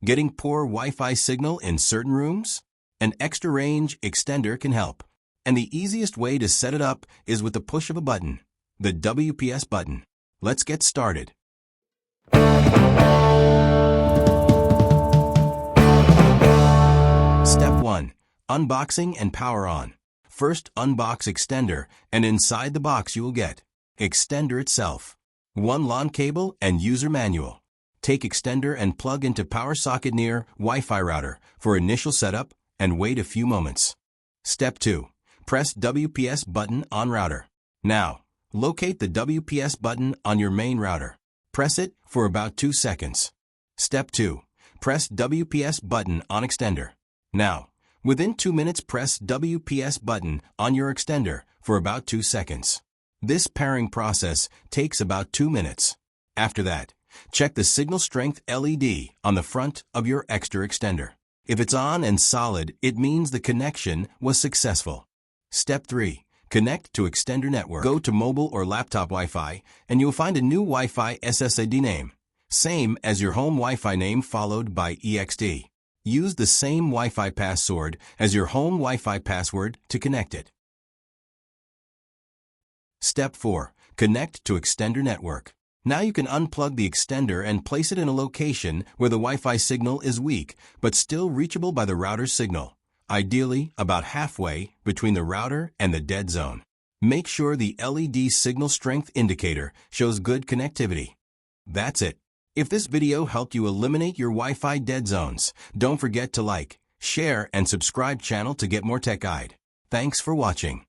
Getting poor Wi-Fi signal in certain rooms? An extra range extender can help. And the easiest way to set it up is with the push of a button, the WPS button. Let's get started. Step 1. Unboxing and power on. First, unbox Xtender, and inside the box you will get Xtender itself, one LAN cable and user manual. Take Xtender and plug into power socket near Wi-Fi router for initial setup and wait a few moments. Step 2. Press WPS button on router. Now, locate the WPS button on your main router. Press it for about 2 seconds. Step 2. Press WPS button on Xtender. Now, within 2 minutes, press WPS button on your Xtender for about 2 seconds. This pairing process takes about 2 minutes. After that, check the signal strength LED on the front of your extra Xtender. If it's on and solid, it means the connection was successful. Step 3. Connect to Xtender network. Go to mobile or laptop Wi-Fi and you'll find a new Wi-Fi SSID name, same as your home Wi-Fi name followed by EXT. Use the same Wi-Fi password as your home Wi-Fi password to connect it. Step 4. Connect to Xtender network. Now you can unplug the Xtender and place it in a location where the Wi-Fi signal is weak but still reachable by the router's signal, ideally about halfway between the router and the dead zone. Make sure the LED signal strength indicator shows good connectivity. That's it. If this video helped you eliminate your Wi-Fi dead zones, don't forget to like, share, and subscribe channel to get more tech guide. Thanks for watching.